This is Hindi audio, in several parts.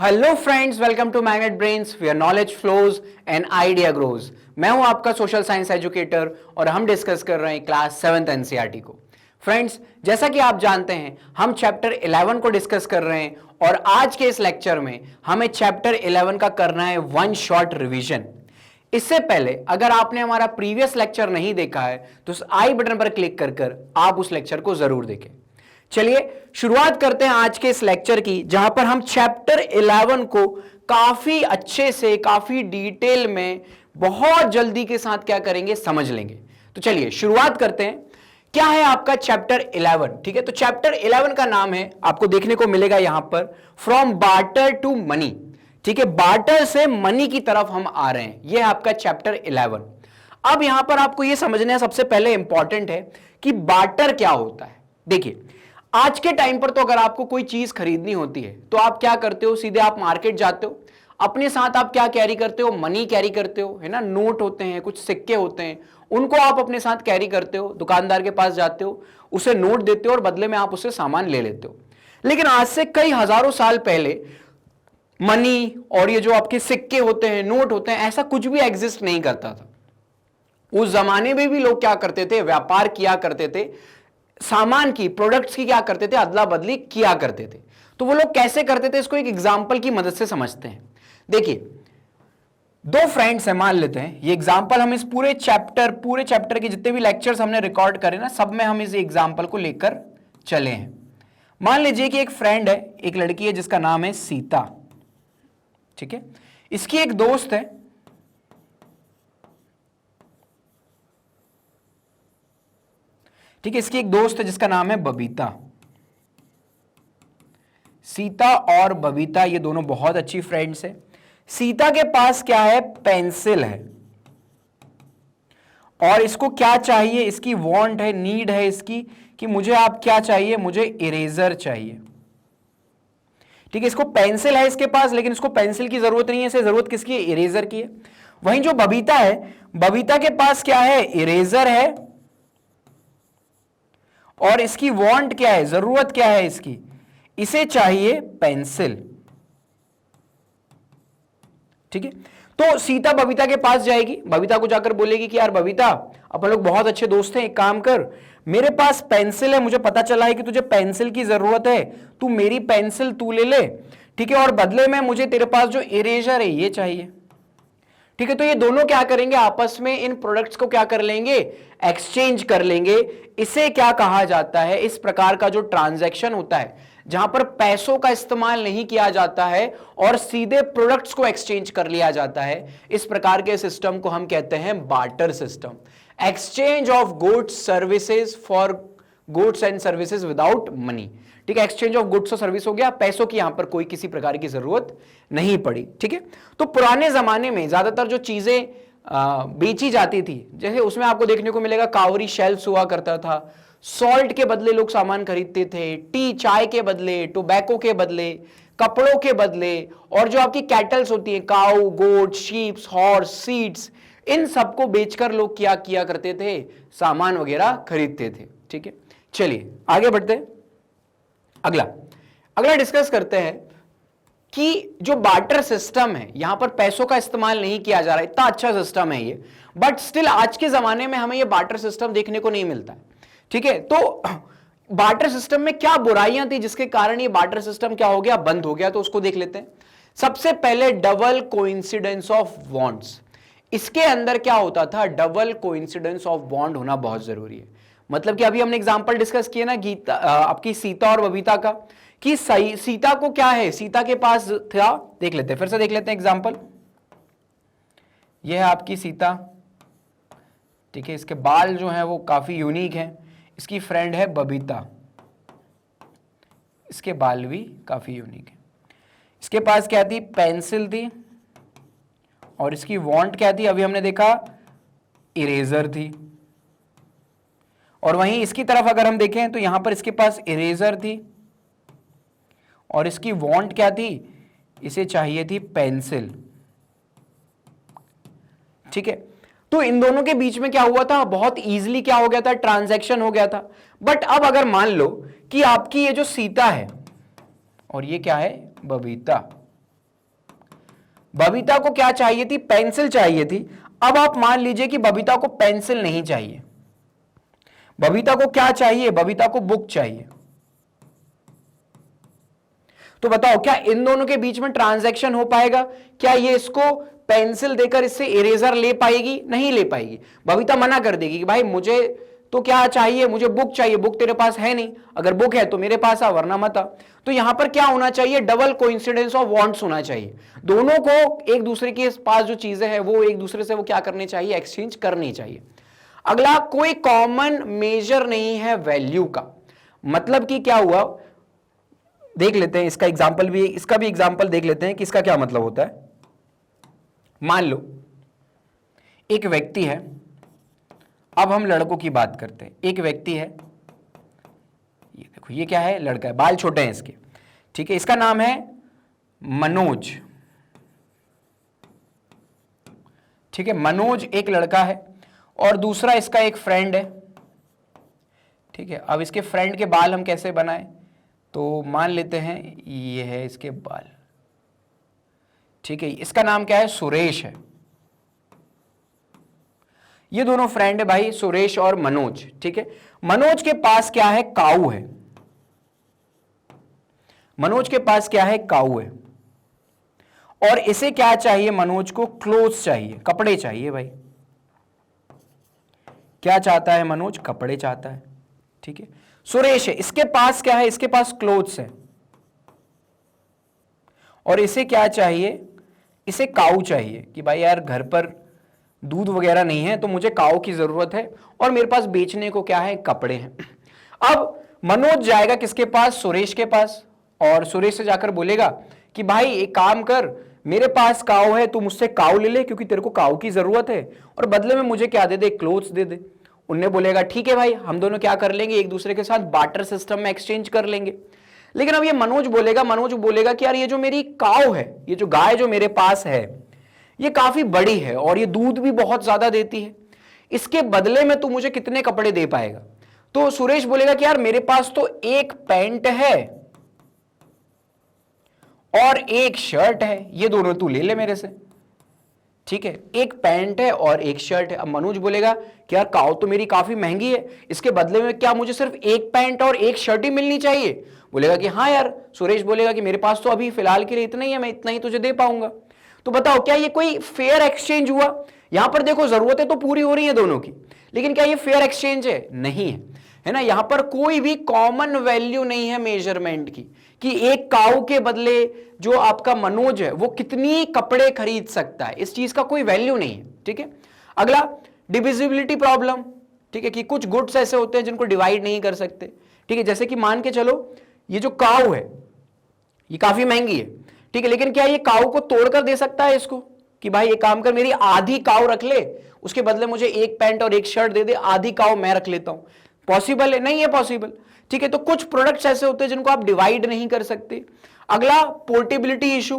Hello friends, welcome to magnet brains where knowledge flows and idea grows. मैं हूं आपका सोशल साइंस एजुकेटर और हम डिस्कस कर रहे हैं क्लास 7th एनसीईआरटी को। फ्रेंड्स, जैसा कि आप जानते हैं हम चैप्टर 11 को डिस्कस कर रहे हैं और आज के इस लेक्चर में हमें चैप्टर 11 का करना है वन शॉट रिवीजन। इससे पहले अगर आपने हमारा प्रीवियस लेक्चर नहीं देखा है तो उस आई बटन पर क्लिक कर आप उस लेक्चर को जरूर देखें। चलिए शुरुआत करते हैं आज के इस लेक्चर की, जहां पर हम चैप्टर 11 को काफी अच्छे से, काफी डिटेल में, बहुत जल्दी के साथ क्या करेंगे, समझ लेंगे। तो चलिए शुरुआत करते हैं। क्या है आपका चैप्टर 11? ठीक है, तो चैप्टर 11 का नाम है, आपको देखने को मिलेगा यहां पर, फ्रॉम बार्टर टू मनी। ठीक है, बार्टर से मनी की तरफ हम आ रहे हैं, यह है आपका चैप्टर 11। अब यहां पर आपको यह समझना है, सबसे पहले इंपॉर्टेंट है कि बार्टर क्या होता है। देखिए, आज के टाइम पर तो अगर आपको कोई चीज खरीदनी होती है तो आप क्या करते हो, सीधे आप मार्केट जाते हो, अपने साथ आप क्या कैरी करते हो, मनी कैरी करते हो, है ना। नोट होते हैं, कुछ सिक्के होते हैं, उनको आप अपने साथ कैरी करते हो, दुकानदार के पास जाते हो, उसे नोट देते हो और बदले में आप उससे सामान ले लेते हो। लेकिन आज से कई हजारों साल पहले मनी और ये जो आपके सिक्के होते हैं, नोट होते हैं, ऐसा कुछ भी एग्जिस्ट नहीं करता था। उस जमाने में भी लोग क्या करते थे, व्यापार किया करते थे, सामान की, प्रोडक्ट्स की क्या करते थे, अदला बदली किया करते थे। तो वो लोग कैसे करते थे, इसको एक एग्जांपल की मदद से समझते हैं। देखिए, दो फ्रेंड्स हैं, मान लेते हैं ये एग्जांपल, हम इस पूरे चैप्टर के जितने भी लेक्चर्स हमने रिकॉर्ड करे ना, सब में हम इस एग्जांपल को लेकर चले हैं। मान लीजिए कि एक फ्रेंड है, एक लड़की है जिसका नाम है सीता। ठीक है, इसकी एक दोस्त है, ठीक है, इसकी एक दोस्त है जिसका नाम है बबीता। सीता और बबीता ये दोनों बहुत अच्छी फ्रेंड्स हैं। सीता के पास क्या है, पेंसिल है, और इसको क्या चाहिए, इसकी वांट है, नीड है इसकी कि मुझे आप क्या चाहिए, मुझे इरेजर चाहिए। ठीक है, इसको पेंसिल है इसके पास, लेकिन इसको पेंसिल की जरूरत नहीं है, इसे जरूरत किसकी है, इरेजर की है। वहीं जो बबीता है, बबीता के पास क्या है, इरेजर है, और इसकी वांट क्या है, जरूरत क्या है इसकी, इसे चाहिए पेंसिल। ठीक है, तो सीता बबीता के पास जाएगी, बबीता को जाकर बोलेगी कि यार बबीता, अपन लोग बहुत अच्छे दोस्त हैं, एक काम कर, मेरे पास पेंसिल है, मुझे पता चला है कि तुझे पेंसिल की जरूरत है, तू मेरी पेंसिल तू ले ले। ठीक है, और बदले में मुझे तेरे पास जो इरेजर है ये चाहिए। ठीक है, तो ये दोनों क्या करेंगे, आपस में इन प्रोडक्ट्स को क्या कर लेंगे, एक्सचेंज कर लेंगे। इसे क्या कहा जाता है, इस प्रकार का जो ट्रांजैक्शन होता है, जहां पर पैसों का इस्तेमाल नहीं किया जाता है और सीधे प्रोडक्ट्स को एक्सचेंज कर लिया जाता है, इस प्रकार के सिस्टम को हम कहते हैं barter system. Exchange of goods services for goods and services without money. ठीक है, एक्सचेंज ऑफ गुड्स और सर्विस हो गया, पैसों की यहां पर कोई किसी प्रकार की जरूरत नहीं पड़ी। ठीक है, तो पुराने जमाने में ज्यादातर जो चीजें बेची जाती थी, जैसे उसमें आपको देखने को मिलेगा कावरी शेल्फ्स हुआ करता था, सॉल्ट के बदले लोग सामान खरीदते थे, टी चाय के बदले, टोबैको के बदले, कपड़ों के बदले, और जो आपकी कैटल्स होती हैं, काऊ, गोट, शीप्स, हॉर्स, सीड्स, इन सबको बेचकर लोग क्या किया करते थे, सामान वगैरह खरीदते थे। ठीक है, चलिए आगे बढ़ते हैं। अगला डिस्कस करते हैं कि जो बार्टर सिस्टम है, यहां पर पैसों का इस्तेमाल नहीं किया जा रहा है, इतना अच्छा सिस्टम है ये, बट स्टिल आज के जमाने में हमें ये बार्टर सिस्टम देखने को नहीं मिलता है। ठीक है, तो बार्टर सिस्टम में क्या बुराइयां थी जिसके कारण ये बार्टर सिस्टम क्या हो गया, बंद हो गया, तो उसको देख लेते हैं। सबसे पहले डबल कोइंसिडेंस ऑफ बॉन्ड्स। इसके अंदर क्या होता था, डबल कोइंसिडेंस ऑफ बॉन्ड होना बहुत जरूरी है। मतलब कि अभी हमने एग्जांपल डिस्कस किया ना गीता, आपकी सीता और बबीता का, कि सीता को क्या है, सीता के पास था, देख लेते हैं, फिर से देख लेते हैं एग्जांपल। यह है आपकी सीता। ठीक है, इसके बाल जो हैं वो काफी यूनिक हैं। इसकी फ्रेंड है बबीता, इसके बाल भी काफी यूनिक है। इसके पास क्या थी, पेंसिल थी, और इसकी वांट क्या थी, अभी हमने देखा इरेजर थी। और वहीं इसकी तरफ अगर हम देखें तो यहां पर इसके पास इरेजर थी, और इसकी वांट क्या थी, इसे चाहिए थी पेंसिल। ठीक है, तो इन दोनों के बीच में क्या हुआ था, बहुत इजीली क्या हो गया था, ट्रांजैक्शन हो गया था। बट अब अगर मान लो कि आपकी ये जो सीता है और ये क्या है, बबीता, बबीता को क्या चाहिए थी? पेंसिल चाहिए थी। अब आप मान लीजिए कि बबीता को पेंसिल नहीं चाहिए, बबीता को क्या चाहिए? बबीता को बुक चाहिए। तो बताओ क्या इन दोनों के बीच में ट्रांजैक्शन हो पाएगा? क्या ये इसको पेंसिल देकर इससे इरेजर ले पाएगी? नहीं ले पाएगी। बबीता मना कर देगी कि भाई मुझे तो क्या चाहिए, मुझे बुक चाहिए, बुक तेरे पास है नहीं, अगर बुक है तो मेरे पास आ वरना मत आ। तो यहां पर क्या होना चाहिए? डबल कोइंसिडेंस ऑफ वांट्स होना चाहिए। दोनों को एक दूसरे के पास जो चीजें हैं वो एक दूसरे से वो क्या करनी चाहिए? एक्सचेंज करनी चाहिए। अगला, कोई कॉमन मेजर नहीं है वैल्यू का। मतलब कि क्या हुआ, देख लेते हैं इसका एग्जांपल भी, इसका भी एग्जांपल देख लेते हैं कि इसका क्या मतलब होता है। मान लो एक व्यक्ति है, अब हम लड़कों की बात करते हैं। एक व्यक्ति है, ये देखो ये क्या है? लड़का है, बाल छोटे हैं इसके, ठीक है, इसका नाम है मनोज, ठीक है, मनोज एक लड़का है और दूसरा इसका एक फ्रेंड है, ठीक है। अब इसके फ्रेंड के बाल हम कैसे बनाएं? तो मान लेते हैं ये है इसके बाल, ठीक है, इसका नाम क्या है? सुरेश है। ये दोनों फ्रेंड है भाई, सुरेश और मनोज, ठीक है। मनोज के पास क्या है? काऊ है। मनोज के पास क्या है? काऊ है। और इसे क्या चाहिए? मनोज को क्लोथ्स चाहिए, कपड़े चाहिए भाई। क्या चाहता है मनोज? कपड़े चाहता है, ठीक है। सुरेश है, इसके पास क्या है? इसके पास क्लोथ्स है। और इसे क्या चाहिए? इसे काऊ चाहिए कि भाई यार घर पर दूध वगैरह नहीं है तो मुझे काऊ की जरूरत है और मेरे पास बेचने को क्या है? कपड़े हैं। अब मनोज जाएगा किसके पास? सुरेश के पास, और सुरेश से जाकर बोलेगा कि भाई एक काम कर, मेरे पास काऊ है, तू मुझसे काऊ ले ले क्योंकि तेरे को काऊ की जरूरत है, और बदले में मुझे क्या दे दे? क्लोथ्स दे दे। उनने बोलेगा ठीक है भाई, हम दोनों क्या कर लेंगे? एक दूसरे के साथ बार्टर सिस्टम में एक्सचेंज कर लेंगे। लेकिन अब ये मनोज बोलेगा कि यार ये जो मेरी काऊ है, ये जो गाय जो मेरे पास है, ये काफी बड़ी है और ये दूध भी बहुत ज्यादा देती है, इसके बदले में तू मुझे कितने कपड़े दे पाएगा? तो सुरेश बोलेगा कि यार मेरे पास तो एक पैंट है और एक शर्ट है, ये दोनों तू ले ले मेरे से, ठीक है। एक पैंट है और एक शर्ट है। अब मनोज बोलेगा कि यार काऊ तो मेरी काफी महंगी है, इसके बदले में क्या मुझे सिर्फ एक पैंट और एक शर्ट ही मिलनी चाहिए? बोलेगा कि हाँ यार। सुरेश बोलेगा कि मेरे पास तो अभी फिलहाल के लिए इतना ही है, मैं इतना ही तुझे दे पाऊंगा। तो बताओ क्या ये कोई फेयर एक्सचेंज हुआ? यहां पर देखो जरूरतें तो पूरी हो रही है दोनों की, लेकिन क्या ये फेयर एक्सचेंज है? नहीं है ना। यहां पर कोई भी कॉमन वैल्यू नहीं है मेजरमेंट की कि एक काऊ के बदले जो आपका मनोज है वो कितनी कपड़े खरीद सकता है, इस चीज का कोई वैल्यू नहीं है, ठीक है। अगला, डिविजिबिलिटी प्रॉब्लम, ठीक है, कि कुछ गुड्स ऐसे होते हैं जिनको डिवाइड नहीं कर सकते, ठीक है। जैसे कि मान के चलो ये जो काऊ है ये काफी महंगी है, ठीक है, लेकिन क्या ये काऊ को तोड़कर दे सकता है इसको कि भाई एक काम कर, मेरी आधी काऊ रख ले, उसके बदले मुझे एक पैंट और एक शर्ट दे दे, आधी काऊ मैं रख लेता हूं? पॉसिबल है? नहीं है पॉसिबल, ठीक है। तो कुछ प्रोडक्ट्स ऐसे होते हैं जिनको आप डिवाइड नहीं कर सकते। अगला, पोर्टेबिलिटी इशू,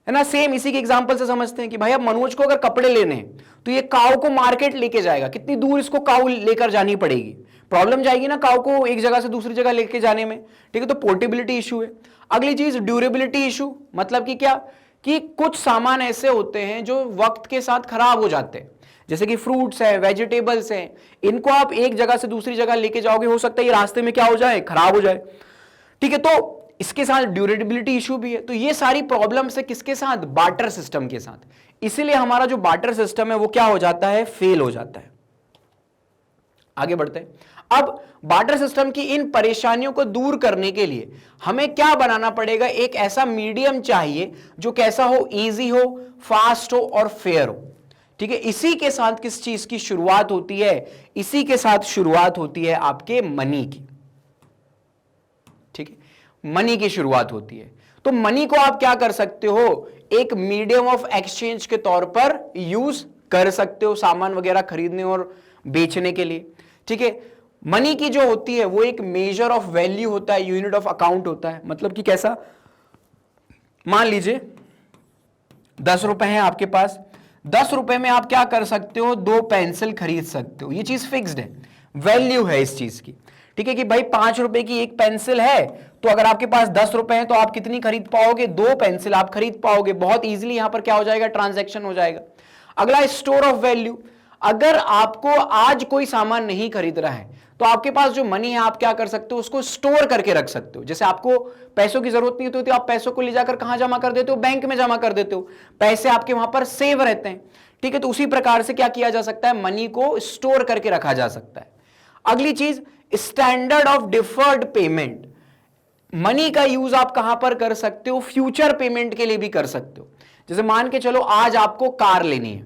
है ना। सेम इसी के एग्जांपल से समझते हैं कि भाई अब मनोज को अगर कपड़े लेने हैं तो ये काऊ को मार्केट लेके जाएगा, कितनी दूर इसको काऊ लेकर जानी पड़ेगी? प्रॉब्लम जाएगी ना काऊ को एक जगह से दूसरी जगह लेके जाने में, ठीक है। तो पोर्टेबिलिटी इशू है। अगली चीज, ड्यूरेबिलिटी इशू, मतलब कि क्या कि कुछ सामान ऐसे होते हैं जो वक्त के साथ खराब हो जाते हैं, जैसे कि फ्रूट्स हैं, वेजिटेबल्स हैं, इनको आप एक जगह से दूसरी जगह लेके जाओगे, हो सकता है ये रास्ते में क्या हो जाए? खराब हो जाए, ठीक है। तो इसके साथ ड्यूरेबिलिटी इशू भी है। तो ये सारी प्रॉब्लम्स है किसके साथ? बार्टर सिस्टम के साथ। इसीलिए हमारा जो बार्टर सिस्टम है वो क्या हो जाता है? फेल हो जाता है। आगे बढ़ते हैं। अब बार्टर सिस्टम की इन परेशानियों को दूर करने के लिए हमें क्या बनाना पड़ेगा? एक ऐसा मीडियम चाहिए जो कैसा हो? इजी हो, फास्ट हो और फेयर हो, ठीक है। इसी के साथ किस चीज की शुरुआत होती है? इसी के साथ शुरुआत होती है आपके मनी की, ठीक है, मनी की शुरुआत होती है। तो मनी को आप क्या कर सकते हो? एक मीडियम ऑफ एक्सचेंज के तौर पर यूज कर सकते हो, सामान वगैरह खरीदने और बेचने के लिए, ठीक है। मनी की जो होती है वो एक मेजर ऑफ वैल्यू होता है, यूनिट ऑफ अकाउंट होता है। मतलब कि कैसा? मान लीजिए 10 रुपए हैं आपके पास, 10 रुपए में आप क्या कर सकते हो? 2 पेंसिल खरीद सकते हो, ये चीज फिक्स्ड है, वैल्यू है इस चीज की, ठीक है कि भाई 5 रुपए की एक पेंसिल है, तो अगर आपके पास 10 रुपए हैं तो आप कितनी खरीद पाओगे? 2 पेंसिल आप खरीद पाओगे। बहुत इजीली यहां पर क्या हो जाएगा? ट्रांजैक्शन हो जाएगा। अगला स्टोर ऑफ वैल्यू। अगर आपको आज कोई सामान नहीं खरीद रहा है तो आपके पास जो मनी है आप क्या कर सकते हो? उसको स्टोर करके रख सकते हो। जैसे आपको पैसों की जरूरत नहीं होती, आप पैसों को ले जाकर कहां जमा कर देते हो? बैंक में जमा कर देते हो। पैसे आपके वहां पर सेव रहते हैं। ठीक है, तो उसी प्रकार से क्या किया जा सकता है? मनी को स्टोर करके रखा जा सकता है। अगली चीज, standard of deferred payment. Money का यूज आप कहां पर कर सकते हो? फ्यूचर पेमेंट के लिए भी कर सकते हो। जैसे मान के चलो आज आपको कार लेनी है,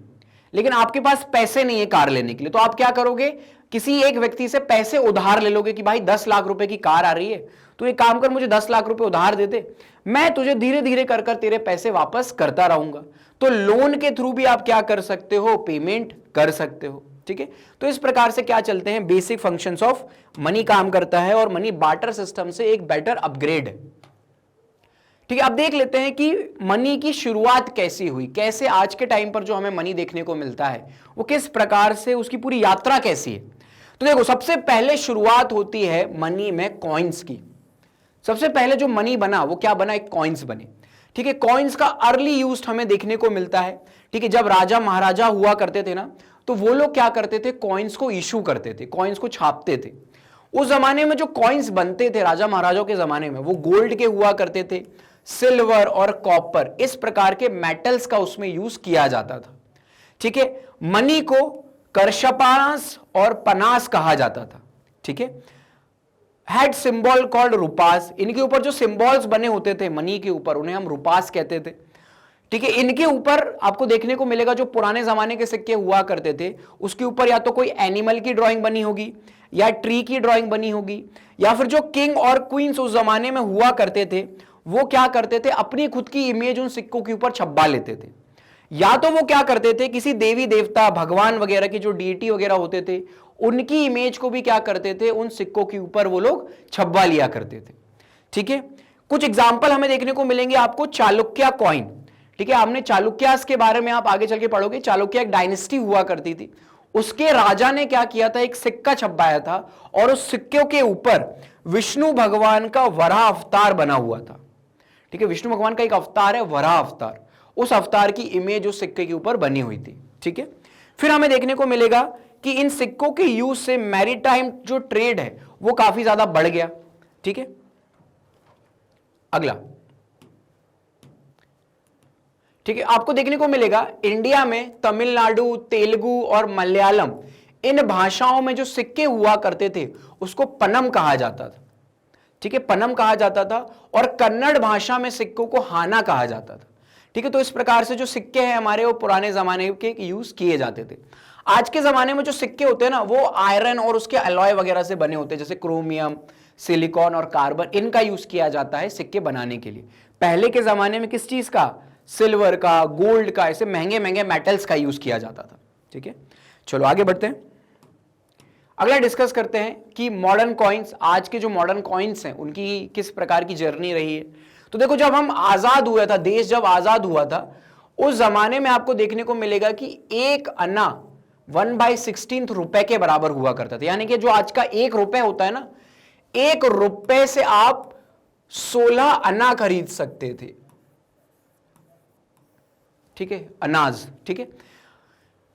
लेकिन आपके पास पैसे नहीं है कार लेने के लिए, तो आप क्या करोगे? किसी एक व्यक्ति से पैसे उधार ले लोगे कि भाई 10 लाख रुपए की कार आ रही है, तो एक काम कर, मुझे 10 लाख रुपए उधार दे दे, मैं तुझे धीरे धीरे कर कर तेरे पैसे वापस करता रहूंगा। तो लोन के थ्रू भी आप क्या कर सकते हो? पेमेंट कर सकते हो। ठीक है, तो इस प्रकार से क्या चलते हैं? बेसिक फंक्शंस ऑफ मनी काम करता है, और मनी बार्टर सिस्टम से एक बेटर अपग्रेड है। ठीक है, अब देख लेते हैं कि मनी की शुरुआत कैसी हुई, कैसे आज के टाइम पर जो हमें मनी देखने को मिलता है वो किस प्रकार से, उसकी पूरी यात्रा कैसी है। तो देखो, सबसे पहले शुरुआत होती है मनी में कॉइन्स की। सबसे पहले जो मनी बना वो क्या बना? एक कॉइन्स बने। ठीक है, कॉइन्स का अर्ली यूज हमें देखने को मिलता है। ठीक है, जब राजा महाराजा हुआ करते थे ना, तो वो लोग क्या करते थे? कॉइन्स को इशू करते थे, कॉइन्स को छापते थे। उस जमाने में जो कॉइन्स बनते थे राजा महाराजाओं के जमाने में, वो गोल्ड के हुआ करते थे, सिल्वर और कॉपर, इस प्रकार के मेटल्स का उसमें यूज किया जाता था। ठीक है, मनी को करशपास और पनास कहा जाता था। ठीक है, हैड सिंबल कॉल्ड रुपास। इनके ऊपर जो सिंबल्स बने होते थे मनी के ऊपर, उन्हें हम रुपास कहते थे। ठीक है, इनके ऊपर आपको देखने को मिलेगा जो पुराने जमाने के सिक्के हुआ करते थे, उसके ऊपर या तो कोई एनिमल की ड्राइंग बनी होगी, या ट्री की ड्राइंग बनी होगी, या फिर जो किंग और क्वींस उस जमाने में हुआ करते थे वो क्या करते थे? अपनी खुद की इमेज उन सिक्कों के ऊपर छपवा लेते थे। या तो वो क्या करते थे? किसी देवी देवता, भगवान वगैरह की जो डीटी वगैरह होते थे, उनकी इमेज को भी क्या करते थे? उन सिक्कों के ऊपर वो लोग छपवा लिया करते थे। ठीक है, कुछ एग्जाम्पल हमें देखने को मिलेंगे आपको। चालुक्य कॉइन। ठीक है, हमने चालुक्यास के बारे में आप आगे चल के पढ़ोगे। चालुक्य एक डायनेस्टी हुआ करती थी, उसके राजा ने क्या किया था? एक सिक्का छपवाया था, और उस सिक्के के ऊपर विष्णु भगवान का वराह अवतार बना हुआ था। ठीक है, विष्णु भगवान का एक अवतार है वराह अवतार, उस अवतार की इमेज उस सिक्के के ऊपर बनी हुई थी। ठीक है, फिर हमें देखने को मिलेगा कि इन सिक्कों के यूज से मैरीटाइम जो ट्रेड है वो काफी ज्यादा बढ़ गया। ठीक है, अगला, ठीक है, आपको देखने को मिलेगा इंडिया में तमिलनाडु, तेलुगु और मलयालम, इन भाषाओं में जो सिक्के हुआ करते थे उसको पनम कहा जाता था। ठीक है, पनम कहा जाता था, और कन्नड़ भाषा में सिक्कों को हाना कहा जाता था। ठीक है, तो इस प्रकार से जो सिक्के हैं हमारे, वो पुराने जमाने के यूज किए जाते थे। आज के जमाने में जो सिक्के होते हैं ना, वो आयरन और उसके अलॉय वगैरह से बने होते हैं, जैसे क्रोमियम, सिलिकॉन और कार्बन, इनका यूज किया जाता है सिक्के बनाने के लिए। पहले के जमाने में किस चीज का? सिल्वर का, गोल्ड का, ऐसे महंगे महंगे मेटल्स का यूज किया जाता था। ठीक है, चलो आगे बढ़ते हैं। अगला डिस्कस करते हैं कि मॉडर्न कॉइन्स, आज के जो मॉडर्न कॉइन्स हैं उनकी किस प्रकार की जर्नी रही है। तो देखो, जब हम आजाद हुआ था, देश जब आजाद हुआ था, उस जमाने में आपको देखने को मिलेगा कि एक अन्ना 1/16 रुपए के बराबर हुआ करता था। यानी कि जो आज का 1 रुपए होता है ना, 1 रुपए से आप 16 अन्ना खरीद सकते थे। ठीक है, अनाज। ठीक है,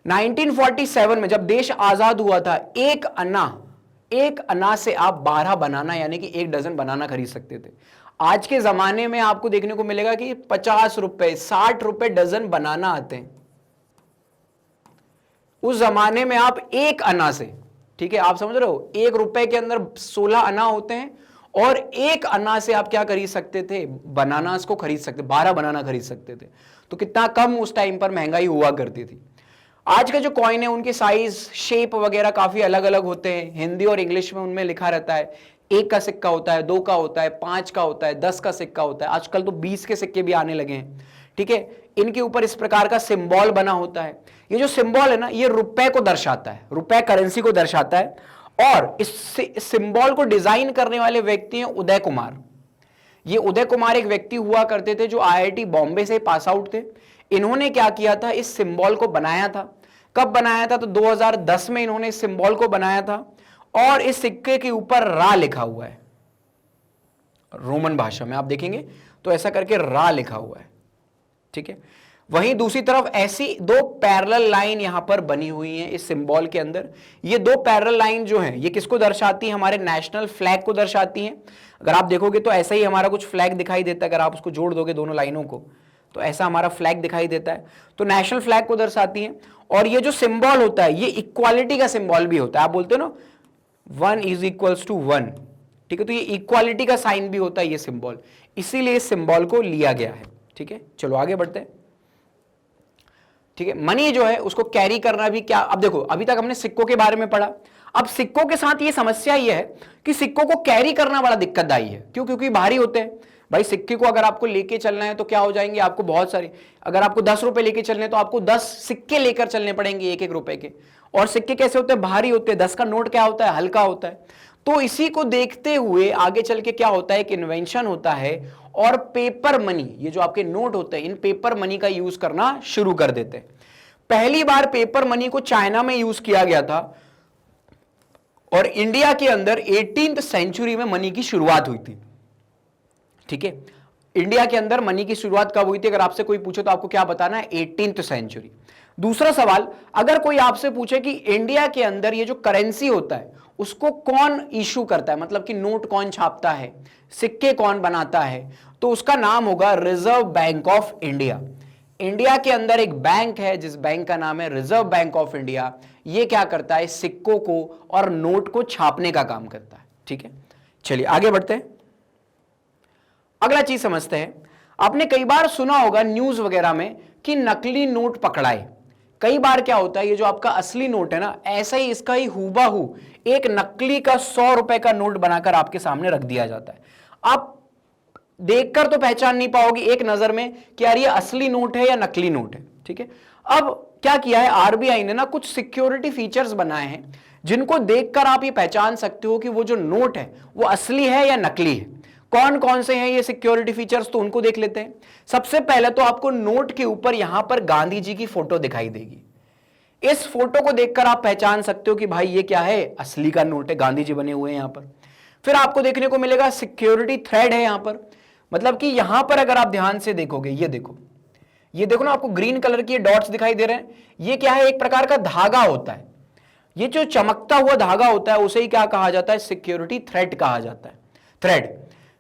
1947 में जब देश आजाद हुआ था, एक अन्ना से आप 12 बनाना यानी कि 1 डजन बनाना खरीद सकते थे। आज के जमाने में आपको देखने को मिलेगा कि 50 रुपए, 60 रुपए डजन बनाना आते हैं। उस जमाने में आप एक अन्ना से, ठीक है, आप समझ रहे हो, 1 रुपए के अंदर 16 अन्ना होते हैं, और एक अन्ना से आप क्या खरीद सकते थे? बनानास को खरीद सकते, 12 बनाना खरीद सकते थे। तो कितना कम उस टाइम पर महंगाई हुआ करती थी। आज का जो कॉइन है उनके साइज, शेप वगैरह काफी अलग अलग होते हैं। हिंदी और इंग्लिश में उनमें लिखा रहता है। 1 का सिक्का होता है, 2 का होता है, 5 का होता है, 10 का सिक्का होता है, आजकल तो 20 के सिक्के भी आने लगे हैं। ठीक है, इनके ऊपर इस प्रकार का सिंबल बना होता है। ये जो सिंबल है ना, ये रुपए को दर्शाता है, रुपए करेंसी को दर्शाता है। और इस सिंबल को डिजाइन करने वाले व्यक्ति हैं उदय कुमार। ये उदय कुमार एक व्यक्ति हुआ करते थे जो IIT बॉम्बे से पास आउट थे। इन्होंने क्या किया था? इस सिंबल को बनाया था। कब बनाया था? तो 2010 में इन्होंने इस सिंबल को बनाया था। और इस सिक्के के ऊपर रा लिखा हुआ है, रोमन भाषा में आप देखेंगे तो ऐसा करके रा लिखा हुआ है, ठीक है। वहीं दूसरी तरफ ऐसी दो पैरेलल लाइन यहां पर बनी हुई हैं इस सिंबल के अंदर। ये दो पैरेलल लाइन जो हैं ये किसको दर्शाती है? हमारे नेशनल फ्लैग को दर्शाती हैं। अगर आप देखोगे तो ऐसा ही हमारा कुछ फ्लैग दिखाई देता है, अगर आप उसको जोड़ दोगे दोनों लाइनों को तो ऐसा हमारा फ्लैग दिखाई देता है, तो नेशनल फ्लैग को दर्शाती हैं। और ये जो सिंबल होता है ये इक्वालिटी का सिंबल भी होता है, आप बोलते हो ना 1 = 1, ठीक है, तो ये इक्वालिटी का साइन भी होता है ये सिंबल, इसीलिए इस सिंबल को लिया गया है, ठीक है। चलो आगे बढ़ते हैं, ठीक है। मनी जो है उसको कैरी करना भी क्या, अब देखो अभी तक हमने सिक्कों के बारे में पढ़ा, अब सिक्कों के साथ ये समस्या ये है कि सिक्कों को कैरी करना बड़ा दिक्कतदायी है। क्यों? क्योंकि भारी होते हैं भाई। सिक्के को अगर आपको लेके चलना है तो क्या हो जाएंगे, आपको बहुत सारे, अगर आपको 10 रुपए लेके चलने हैं तो आपको 10 सिक्के लेकर चलने पड़ेंगे 1-1 रुपए के। और सिक्के कैसे होते हैं? भारी होते हैं। 10 का नोट क्या होता है? हल्का होता है। तो इसी को देखते हुए आगे चल के क्या होता है, एक इन्वेंशन होता है और पेपर मनी, ये जो आपके नोट होते हैं इन पेपर मनी का यूज करना शुरू कर देते हैं। पहली बार पेपर मनी को चाइना में यूज किया गया था और इंडिया के अंदर 18th सेंचुरी में मनी की शुरुआत हुई थी, ठीक है। इंडिया के अंदर मनी की शुरुआत कब हुई थी? अगर आपसे कोई पूछे तो आपको क्या बताना है? 18th century. दूसरा सवाल, अगर कोई आपसे पूछे कि इंडिया के अंदर ये जो करेंसी होता है उसको कौन इशू करता है, मतलब कि नोट कौन छापता है, सिक्के कौन बनाता है, तो उसका नाम होगा reserve bank of India. India के अंदर एक बैंक है जिस बैंक का नाम है रिजर्व बैंक ऑफ इंडिया। ये क्या करता है? सिक्कों को और नोट को छापने का काम करता है, ठीक है। चलिए आगे बढ़ते हैं, अगला चीज समझते हैं। आपने कई बार सुना होगा न्यूज वगैरह में कि नकली नोट पकड़ाए। कई बार क्या होता है, ये जो आपका असली नोट है ना, ऐसा ही इसका ही हूबहू एक नकली का 100 रुपए का नोट बनाकर आपके सामने रख दिया जाता है। आप देखकर तो पहचान नहीं पाओगे एक नजर में कि यार ये असली नोट है या नकली नोट है, ठीक है। अब क्या किया है आरबीआई ने ना, कुछ सिक्योरिटी फीचर्स बनाए हैं जिनको देखकर आप ये पहचान सकते हो कि वो जो नोट है वो असली है या नकली है। कौन कौन से हैं ये सिक्योरिटी फीचर्स, तो उनको देख लेते हैं। सबसे पहले तो आपको नोट के ऊपर यहां पर गांधी जी की फोटो दिखाई देगी। इस फोटो को देखकर आप पहचान सकते हो कि भाई ये क्या है, असली का नोट है, गांधी जी बने हुए हैं यहां पर। फिर आपको देखने को मिलेगा सिक्योरिटी थ्रेड है यहां पर, मतलब कि यहां पर अगर आप ध्यान से देखोगे, ये देखो ना, आपको ग्रीन कलर के डॉट्स दिखाई दे रहे हैं। ये क्या है? एक प्रकार का धागा होता है। ये जो चमकता हुआ धागा होता है उसे ही क्या कहा जाता है? सिक्योरिटी थ्रेड कहा जाता है, थ्रेड।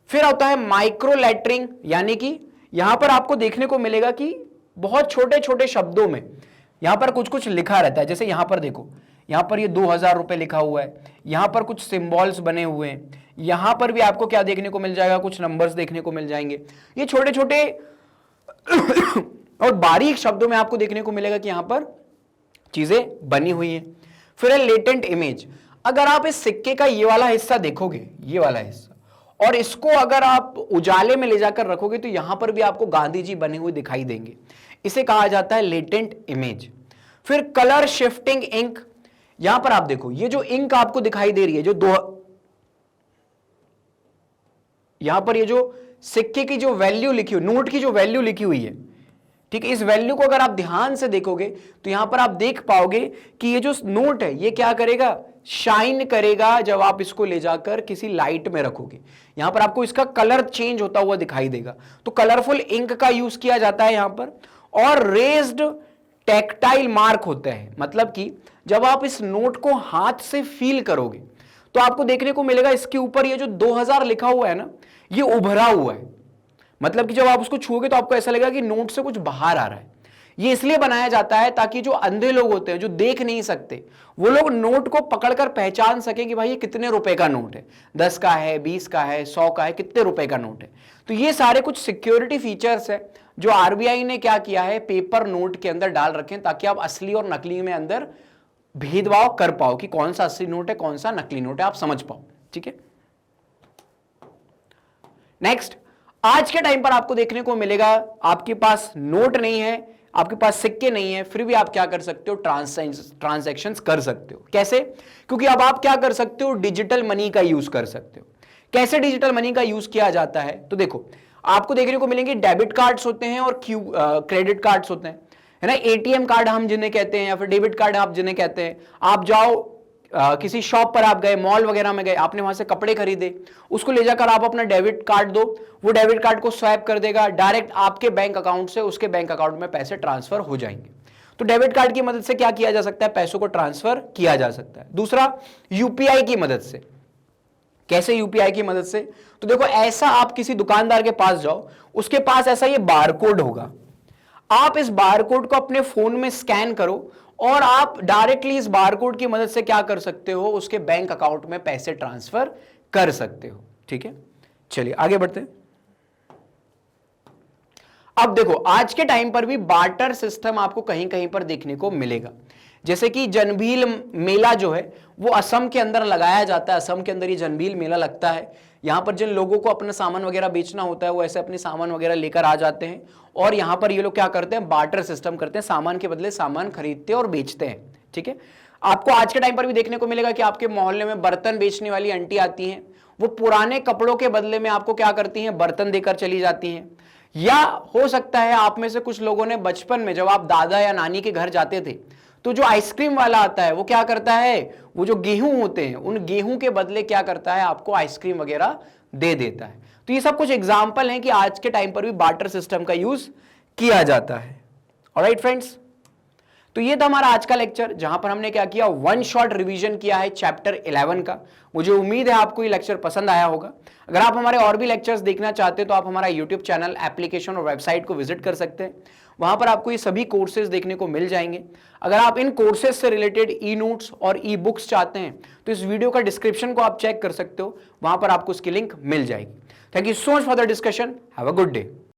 फिर होता है माइक्रो लेटरिंग, यानी कि यहां पर आपको देखने को मिलेगा कि बहुत छोटे छोटे शब्दों में यहां पर कुछ कुछ लिखा रहता है। जैसे यहां पर देखो, यहां पर ये 2000 रुपए लिखा हुआ है, यहां पर कुछ सिंबल्स बने हुए हैं, यहां पर भी आपको क्या देखने को मिल जाएगा? कुछ नंबर्स देखने को मिल जाएंगे। ये छोटे छोटे और बारीक शब्दों में आपको देखने को मिलेगा कि यहां पर चीजें बनी हुई हैं। फिर है लेटेंट इमेज। अगर आप इस सिक्के का ये वाला हिस्सा देखोगे, ये वाला हिस्सा, और इसको अगर आप उजाले में ले जाकर रखोगे तो यहां पर भी आपको गांधी जी बने हुए दिखाई देंगे। इसे कहा जाता है लेटेंट इमेज। फिर कलर शिफ्टिंग इंक। यहां पर आप देखो, ये जो इंक आपको दिखाई दे रही है, यहां पर ये जो सिक्के की जो वैल्यू लिखी हुई, नोट की जो वैल्यू लिखी हुई है, ठीक है, इस वैल्यू को अगर आप ध्यान से देखोगे तो यहां पर आप देख पाओगे कि ये जो नोट है ये क्या करेगा? शाइन करेगा जब आप इसको ले जाकर किसी लाइट में रखोगे। यहां पर आपको इसका कलर चेंज होता हुआ दिखाई देगा। तो कलरफुल इंक का यूज किया जाता है यहां पर। और रेज्ड टैक्टाइल मार्क होते हैं, मतलब कि जब आप इस नोट को हाथ से फील करोगे तो आपको देखने को मिलेगा इसके ऊपर ये जो 2000 लिखा हुआ है ना, ये उभरा हुआ है। मतलब कि जब आप उसको छूओगे तो आपको ऐसा लगेगा कि नोट से कुछ बाहर आ रहा है। ये इसलिए बनाया जाता है ताकि जो अंधे लोग होते हैं, जो देख नहीं सकते, वो लोग नोट को पकड़कर पहचान सके कि भाई ये कितने रुपए का नोट है, 10 का है, 20 का है, 100 का है, कितने रुपए का नोट है। तो ये सारे कुछ सिक्योरिटी फीचर्स है जो आरबीआई ने क्या किया है, पेपर नोट के अंदर डाल रखे हैं ताकि आप असली और नकली में अंदर भेदभाव कर पाओ कि कौन सा असली नोट है, कौन सा नकली नोट है, आप समझ पाओ, ठीक है। नेक्स्ट, आज के टाइम पर आपको देखने को मिलेगा आपके पास नोट नहीं है, आपके पास सिक्के नहीं है, फिर भी आप क्या कर सकते हो? ट्रांजैक्शंस कर सकते हो। कैसे? क्योंकि अब आप क्या कर सकते हो? डिजिटल मनी का यूज कर सकते हो। कैसे डिजिटल मनी का यूज किया जाता है? तो देखो, आपको देखने को मिलेंगे डेबिट कार्ड्स होते हैं और क्रेडिट कार्ड्स होते हैं, है ना। एटीएम कार्ड हम जिन्हें कहते हैं या फिर डेबिट कार्ड आप जिन्हें कहते हैं, आप जाओ किसी शॉप पर आप गए, मॉल वगैरह में गए, आपने वहां से कपड़े खरीदे, उसको ले जाकर आप अपना डेबिट कार्ड दो, वो डेबिट कार्ड को स्वैप कर देगा, डायरेक्ट आपके बैंक अकाउंट से उसके बैंक अकाउंट में पैसे ट्रांसफर हो जाएंगे। तो डेबिट कार्ड की मदद से क्या किया जा सकता है, पैसों को ट्रांसफर किया जा सकता है। दूसरा, यूपीआई की मदद से। कैसे यूपीआई की मदद से? तो देखो, ऐसा आप किसी दुकानदार के पास जाओ, उसके पास ऐसा ये बारकोड होगा, आप इस बारकोड को अपने फोन में स्कैन करो और आप डायरेक्टली इस बारकोड की मदद से क्या कर सकते हो, उसके बैंक अकाउंट में पैसे ट्रांसफर कर सकते हो। ठीक है, चलिए आगे बढ़ते हैं। अब देखो, आज के टाइम पर भी बार्टर सिस्टम आपको कहीं कहीं पर देखने को मिलेगा। जैसे कि जनभील मेला जो है वो असम के अंदर लगाया जाता है, असम के अंदर ये जनभील मेला लगता है। यहाँ पर जिन लोगों को अपना सामान वगैरह बेचना होता है वो ऐसे अपने सामान वगैरह लेकर आ जाते हैं और यहाँ पर ये लोग क्या करते हैं, बार्टर सिस्टम करते हैं, सामान के बदले सामान खरीदते हैं और बेचते हैं। ठीक है, आपको आज के टाइम पर भी देखने को मिलेगा कि आपके मोहल्ले में बर्तन बेचने वाली आंटी आती हैं, वो पुराने कपड़ों के बदले में आपको क्या करती हैं, बर्तन देकर चली जाती हैं। या हो सकता है आप में से कुछ लोगों ने बचपन में जब आप दादा या नानी के घर जाते थे तो जो आइसक्रीम वाला आता है वो क्या करता है, वो जो गेहूं होते हैं उन गेहूं के बदले क्या करता है, आपको आइसक्रीम वगैरह दे देता है। तो ये सब कुछ एग्जाम्पल हैं कि आज के टाइम पर भी बार्टर सिस्टम का यूज किया जाता है। ऑलराइट फ्रेंड्स, तो ये था हमारा आज का लेक्चर, जहां पर हमने क्या किया, वन शॉट रिवीजन किया है चैप्टर 11 का। मुझे उम्मीद है आपको ये लेक्चर पसंद आया होगा। अगर आप हमारे और भी लेक्चर्स देखना चाहते हैं तो आप हमारा यूट्यूब चैनल, एप्लीकेशन और वेबसाइट को विजिट कर सकते हैं। वहां पर आपको ये सभी कोर्सेज देखने को मिल जाएंगे। अगर आप इन कोर्सेज से रिलेटेड ई नोट्स और ई बुक्स चाहते हैं तो इस वीडियो का डिस्क्रिप्शन को आप चेक कर सकते हो, वहां पर आपको उसकी लिंक मिल जाएगी। Thank you so much for the discussion. Have a good day.